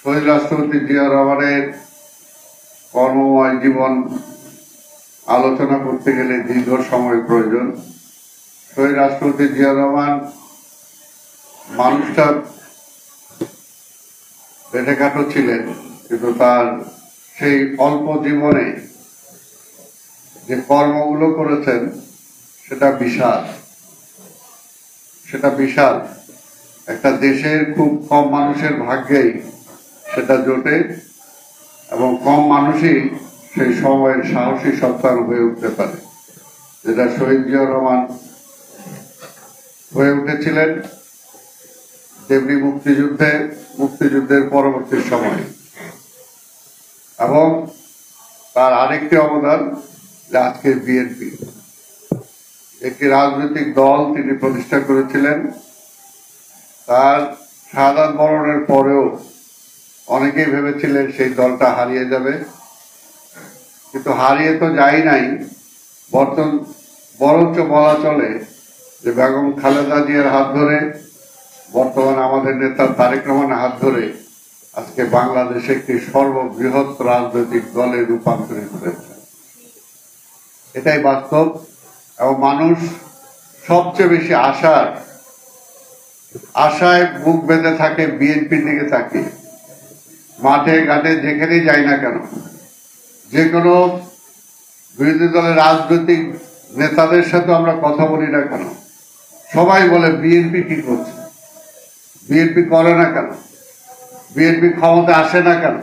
শহীদ রাষ্ট্রপতি জিয়া রহমানের কর্মময় জীবন আলোচনা করতে গেলে দীর্ঘ সময় প্রয়োজন। শহীদ রাষ্ট্রপতি জিয়া রহমান মানুষটা বেঁটেঘাটো ছিলেন, কিন্তু তার সেই অল্প জীবনে যে কর্মগুলো করেছেন সেটা বিশাল। একটা দেশের খুব কম মানুষের ভাগ্যেই সেটা জোটে এবং কম মানুষই সেই সময়ের সাহসী সন্তান হয়ে উঠতে পারে, যেটা শহীদ জিয়া রহমান হয়ে উঠেছিলেন। তেমনি মুক্তিযুদ্ধের পরবর্তী সময়ে এবং তার আরেকটি অবদান যে আজকের বিএনপি একটি রাজনৈতিক দল তিনি প্রতিষ্ঠা করেছিলেন। তার শাহাদাত বরণের পরেও অনেকেই ভেবেছিলেন সেই দলটা হারিয়ে যাবে, কিন্তু হারিয়ে তো যায় নাই, বরঞ্চ বলা চলে যে বেগম খালেদা জিয়ার হাত ধরে, বর্তমানে আমাদের নেতা তারেক রহমানের হাত ধরে আজকে বাংলাদেশে একটি সর্ববৃহৎ রাজনৈতিক দলে রূপান্তরিত হয়েছে। এটাই বাস্তব। এবং মানুষ সবচেয়ে বেশি আশায় বুক বেঁধে থাকে বিএনপির দিকে তাকিয়ে। মাঠে ঘাটে যেখানেই যাই না কেন, যে কোনো বিরোধী দলের রাজনৈতিক নেতাদের সাথে আমরা কথা বলি না কেন, সবাই বলে বিএনপি কি করছে, বিএনপি করে না কেন, বিএনপি ক্ষমতা আসে না কেন।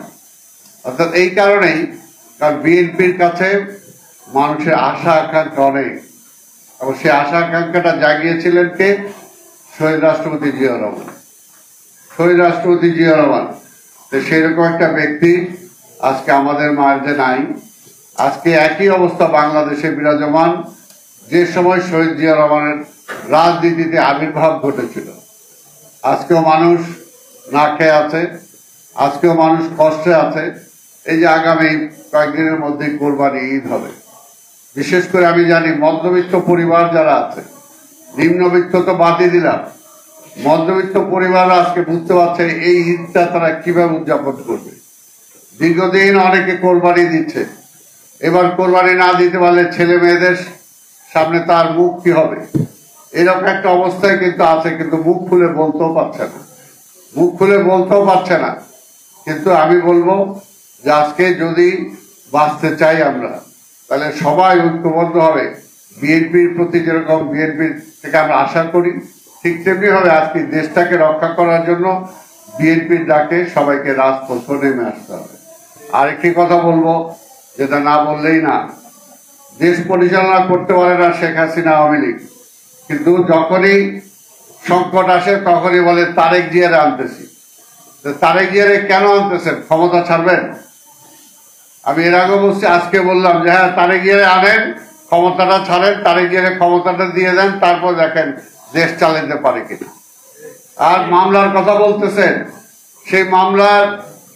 অর্থাৎ এই কারণেই, কারণ বিএনপির কাছে মানুষের আশা আকাঙ্ক্ষা অনেক, এবং সেই আশা আকাঙ্ক্ষাটা জাগিয়েছিলেন কে? শহীদ রাষ্ট্রপতি জিয়া রহমান। সেই রকম একটা ব্যক্তি আজকে আমাদের মাঝে নাই। আজকে একই অবস্থা বাংলাদেশে বিরাজমান। যে সময় শহীদ জিয়া রহমানের রাজনীতিতে আবির্ভাব ঘটেছিল, আজকেও মানুষ না খেয়ে আছে, আজকেও মানুষ কষ্টে আছে। এই যে আগামী কয়েকদিনের মধ্যে কোরবানি ঈদ হবে, বিশেষ করে আমি জানি মধ্যবিত্ত পরিবার যারা আছে, নিম্নবিত্ত তো বাদই দিলাম, মধ্যবিত্ত পরিবাররা আজকে বুঝতে পারছে এই ঈদটা তারা কিভাবে উদযাপন করবে। দীর্ঘদিন অনেকে কোরবানি দিচ্ছে, এবার কোরবানি না দিতে পারলে ছেলে মেয়েদের সামনে তার মুখ কি হবে, এরকম একটা অবস্থায় কিন্তু আছে, কিন্তু মুখ খুলে বলতেও পারছে না। কিন্তু আমি বলবো যে আজকে যদি বাঁচতে চাই আমরা, তাহলে সবাই ঐক্যবদ্ধ হবে। বিএনপির প্রতি যেরকম বিএনপির থেকে আমরা আশা করি, ঠিক তেমনি ভাবে আজকে দেশটাকে রক্ষা করার জন্য বিএনপির ডাকে সবাইকে রাজপথে নেমে আসতে হবে। আরেকটি কথা বলবো, যেটা না বললেই না, দেশ পরিচালনা করতে পারে না শেখ হাসিনা, আওয়ামী লীগ, কিন্তু যখনই সংকট আসে তখনই বলে তারেক জিয়ারে আনতেছি। তারেক জিয়ারে কেন আনতেছেন? ক্ষমতা ছাড়বেন? আমি এর আগে বলছি, আজকে বললাম যে হ্যাঁ, তারেক জিয়ারে আনেন, ক্ষমতাটা ছাড়েন, তারেক জিয়ারে ক্ষমতাটা দিয়ে দেন, তারপর দেখেন দেশ চালাতে পারে কিনা। আর মামলার কথা বলতেছেন, সেই মামলার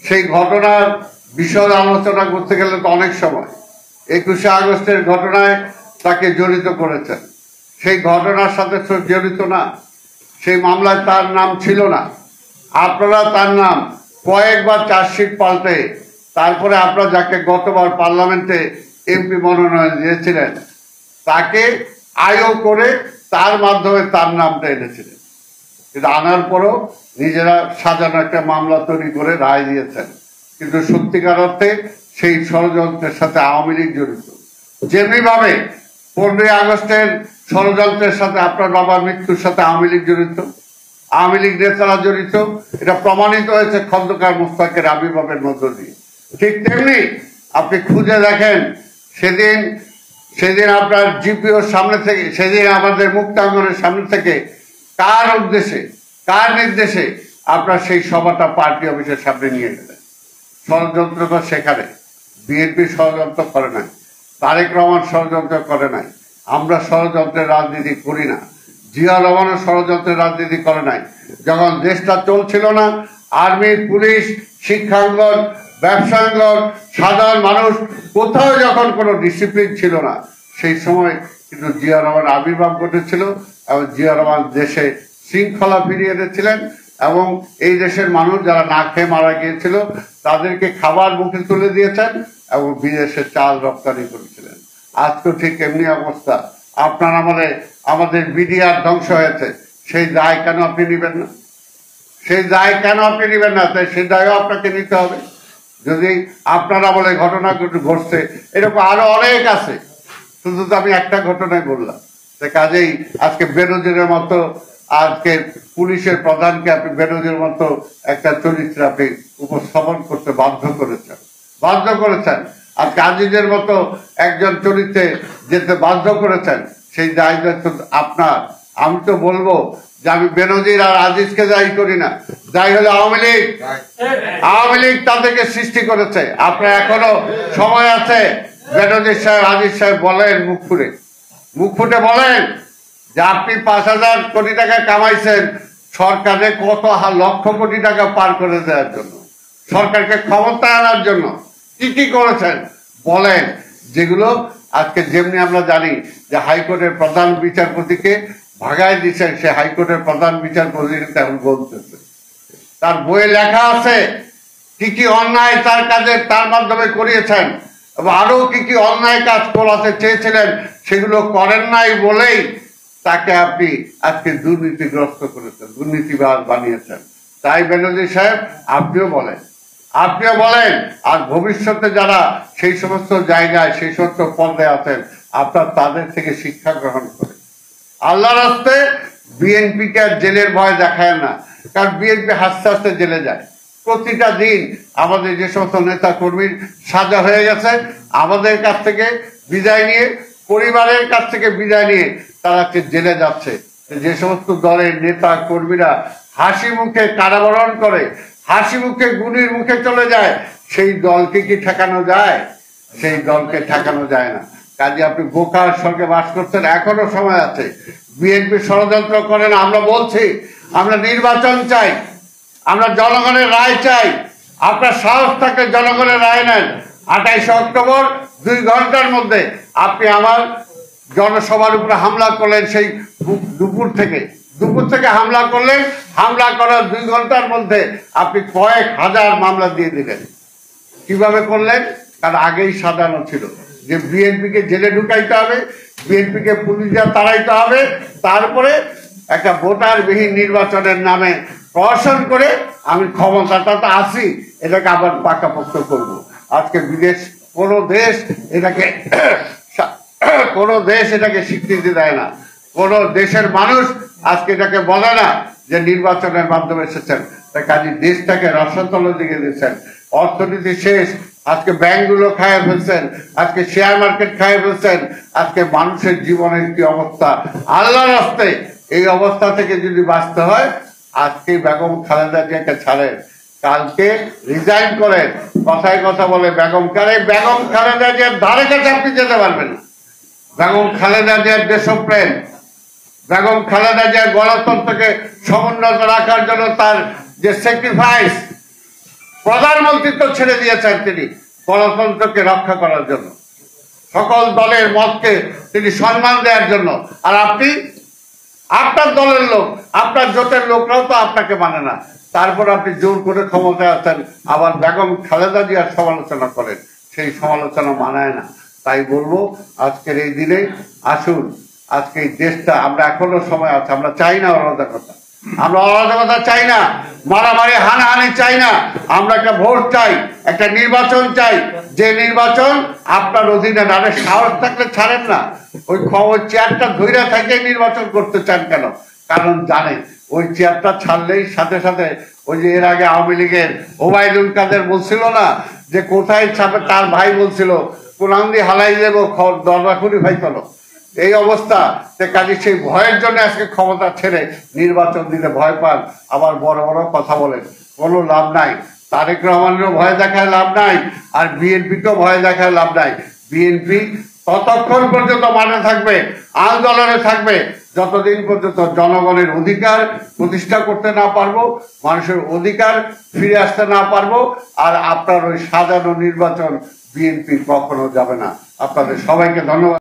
সেই ঘটনার বিষয় আলোচনা করতে গেলে তো অনেক সময়, 21শে আগস্টের ঘটনায় তাকে জড়িত করেছেন, সেই ঘটনার সাথে জড়িত না, সেই মামলায় তার নাম ছিল না। আপনারা তার নাম কয়েকবার চার্জশিট পাল্টে, তারপরে আপনারা যাকে গতবার পার্লামেন্টে এমপি মনোনয়ন দিয়েছিলেন, তাকে আয়ো করে তার মাধ্যমে তার নামটা এনেছিলেন, কিন্তু আনার পরও নিজেরা সাজানো একটা মামলা তৈরি করে রায় দিয়েছেন। কিন্তু সত্যিকার অর্থে সেই ষড়যন্ত্রের সাথে আওয়ামী লীগ জড়িত। যেমনি ভাবে 15ই আগস্টের ষড়যন্ত্রের সাথে আপনার বাবার মৃত্যুর সাথে আওয়ামী লীগ জড়িত, আওয়ামী লীগ নেতারা জড়িত, এটা প্রমাণিত হয়েছে খন্দকার মোশতাকের আবির্ভাবের মধ্য দিয়ে। ঠিক তেমনি আপনি খুঁজে দেখেন, সেদিন আপনার জিপিওর সামনে থেকে, সেদিন আমাদের মুক্তাঙ্গনের সামনে থেকে কার উদ্দেশ্যে, কার নির্দেশে আপনার সেই সভাটা পার্টি অফিসের সামনে নিয়ে গেলেন? ষড়যন্ত্র তো সেখানে। বিএনপি ষড়যন্ত্র করে নাই, তারেক রহমান ষড়যন্ত্র করে নাই, আমরা ষড়যন্ত্রের রাজনীতি করি না, জিয়া রহমানও ষড়যন্ত্রের রাজনীতি করে নাই। যখন দেশটা চলছিল না, আর্মি, পুলিশ, শিক্ষাঙ্গন, ব্যবসাঙ্গন, সাধারণ মানুষ কোথাও যখন কোনো ডিসিপ্লিন ছিল না, সেই সময় কিন্তু জিয়া রহমান আবির্ভাব ঘটেছিল এবং জিয়া রহমান দেশে শৃঙ্খলা ফিরিয়ে এনেছিলেন এবং এই দেশের মানুষ যারা না খেয়ে মারা গিয়েছিল তাদেরকে খাবার মুখে তুলে দিয়েছেন এবং বিদেশে চাল রপ্তানি করেছিলেন। আজকেও ঠিক এমনি অবস্থা। আপনার আমাদের বিডিআর ধ্বংস হয়েছে, সেই দায় কেন আপনি নেবেন না? সেই দায় কেন আপনি নেবেন না? তাই সেই দায়ও আপনাকে নিতে হবে। যদি আপনারা বলে ঘটনা ঘটছে, এরকম আরো অনেক আছে, শুধু তো আমি একটা ঘটনায় বললাম। কাজেই আজকে বেনজিরের মতো, আজকে পুলিশের প্রধানকে আপনি বেনজিরের মতো একটা চরিত্র আপনি উপস্থাপন করতে বাধ্য করেছেন। আজকে আজিজের মতো একজন চরিত্রে যেতে বাধ্য করেছেন, সেই দায় দায়িত্ব আপনার। আমি তো বলবো যে আমি বেনজির আর আজিজকে দায়ী করি না, দায়ী হলো আওয়ামী লীগ তাদেরকে সৃষ্টি করেছে। আপনার এখনো সময় আছে, বেনজির সাহেব, আজিজ সাহেব বলেন, মুখ ফুটে বলেন যে আপনি 5,000 কোটি টাকা কামাইছেন সরকারে কত লক্ষ কোটি টাকা পার করে দেওয়ার জন্য, সরকারকে ক্ষমতায় আনার জন্য কি করেছেন বলেন। যেগুলো আজকে যেমনি আমরা জানি যে হাইকোর্টের প্রধান বিচারপতিকে ভাগায় দিচ্ছেন, সে হাইকোর্টের প্রধান বিচারপতি এখন বলতেছে, তার বইয়ে লেখা আছে কি অন্যায় তার মাধ্যমে করিয়েছেন এবং আরো কি অন্যায় কাজ করাতে চেয়েছিলেন, সেগুলো করেন নাই বলেই তাকে আপনি আজকে দুর্নীতিগ্রস্ত করেছেন, দুর্নীতিবাজ বানিয়েছেন। তাই বেনজির সাহেব আপনিও বলেন, আর ভবিষ্যতে যারা সেই সমস্ত জায়গায়, সেই সমস্ত পদে আছেন, আপনার তাদের থেকে শিক্ষা গ্রহণ করেন। আল্লাহর রাস্তে বিএনপিকে আর জেলের ভয় দেখায় না, কারণ বিএনপি হাসতে হাসতে জেলে যায়। প্রতিটা দিন আমাদের যে সমস্ত নেতা কর্মীর সাজা হয়ে গেছে, আমাদের কাছ থেকে বিদায় নিয়ে, পরিবারের কাছ থেকে বিদায় নিয়ে তারা জেলে যাচ্ছে। যে সমস্ত দলের নেতা কর্মীরা হাসি মুখে কারাবরণ করে, হাসি মুখে গুণীর মুখে চলে যায়, সেই দলকে কি ঠেকানো যায়? সেই দলকে ঠেকানো যায় না। কাজে আপনি বোকার স্বর্গে বাস করছেন, এখনো সময় আছে। বিএনপি ষড়যন্ত্র করে না। আমরা বলছি আমরা নির্বাচন চাই, আমরা জনগণের রায় চাই। আপনার সাহস থাকলে জনগণের রায় নেন। 28 অক্টোবর 2 ঘন্টার মধ্যে আপনি আমার জনসভার উপরে হামলা করলেন, সেই দুপুর থেকে হামলা করলেন। হামলা করার 2 ঘন্টার মধ্যে আপনি কয়েক হাজার মামলা দিয়ে দিলেন। কিভাবে করলেন? কারণ আগেই সাজানো ছিল যে বিএনপিকে জেলে ঢুকাইতে হবে, বিএনপিকে পুলিশ দিয়ে তাড়াইতে হবে, তারপরে একটা ভোটারবিহীন নির্বাচনের নামে প্রহসন করে আমি ক্ষমতাটা তো আসি, এটাকে আবার পাকাপোক্ত করব। আজকে কোনো দেশ এটাকে স্বীকৃতি দেয় না। কোন দেশের মানুষ আজকে এটাকে বলে না যে নির্বাচনের মাধ্যমে এসেছেন। তাই কাজে দেশটাকে রসাতলের দিকে দিচ্ছেন। অর্থনীতি শেষ, আজকে ব্যাংকগুলো খায় ফেলছেন, আজকে শেয়ার মার্কেট খায় ফেলছেন। আজকে মানুষের জীবনের কি অবস্থা, আল্লাহর রাস্তে এই অবস্থা থেকে যদি বাঁচতে হয়, আজকে বেগম খালেদা জিয়াকে ছাড়েন, কালকে রিজাইন করেন। কথায় কথা বলে বেগম খালেদা জিয়ার ধারে কাছে আপনি যেতে পারবেন না। বেগম খালেদা জিয়ার দেশপ্রেম, বেগম খালেদা জিয়ার গণতন্ত্রকে সমুন্নত রাখার জন্য তার যে স্যাক্রিফাইস, প্রধানমন্ত্রী তো ছেড়ে দিয়েছেন তিনি গণতন্ত্রকে রক্ষা করার জন্য, সকল দলের মতকে তিনি সম্মান দেওয়ার জন্য। আর আপনি, আপনার দলের লোক, আপনার জোটের লোকরাও তো আপনাকে মানে না, তারপর আপনি জোর করে ক্ষমতায় আছেন, আবার বেগম খালেদা জিয়ার সমালোচনা করেন। সেই সমালোচনা মানায় না। তাই বলবো আজকের এই দিনে আসুন, আজকে এই দেশটা, আমরা এখনো সময় আছে, আমরা চাই না অরাজকতা, আমরা অরাজকতা চাই না, মারামারি হানাহানি চাই না। আমরা একটা ভোট চাই, একটা নির্বাচন চাই, যে নির্বাচন আপনার অধীনে। না সাহস থাকলে ছাড়েন না, ওই চেয়ারটা ধৈর্য থেকে নির্বাচন করতে চান কেন? কারণ জানেন ওই চেয়ারটা ছাড়লেই সাথে সাথে ওই যে এর আগে আওয়ামী লীগের ওবায়দুল কাদের বলছিল না যে কোথায় ছাপে, তার ভাই বলছিল কোরআন দিয়ে হালাই দেবো, দরজা খুলি ভাই চলো। এই অবস্থা, কাজে সেই ভয়ের জন্য আজকে ক্ষমতা ছেড়ে নির্বাচন দিতে ভয় পান, আবার বড় বড় কথা বলেন, কোনো লাভ নাই। তারেক রহমানেরও ভয় দেখায় লাভ নাই, আর বিএনপিকেও ভয় দেখায় লাভ নাই। বিএনপি ততক্ষণ পর্যন্ত মাঠে থাকবে, আন্দোলনে থাকবে, যতদিন পর্যন্ত জনগণের অধিকার প্রতিষ্ঠা করতে না পারবো, মানুষের অধিকার ফিরে আসতে না পারবো। আর আপনার ওই সাজানো নির্বাচন বিএনপি কখনো যাবে না। আপনাদের সবাইকে ধন্যবাদ।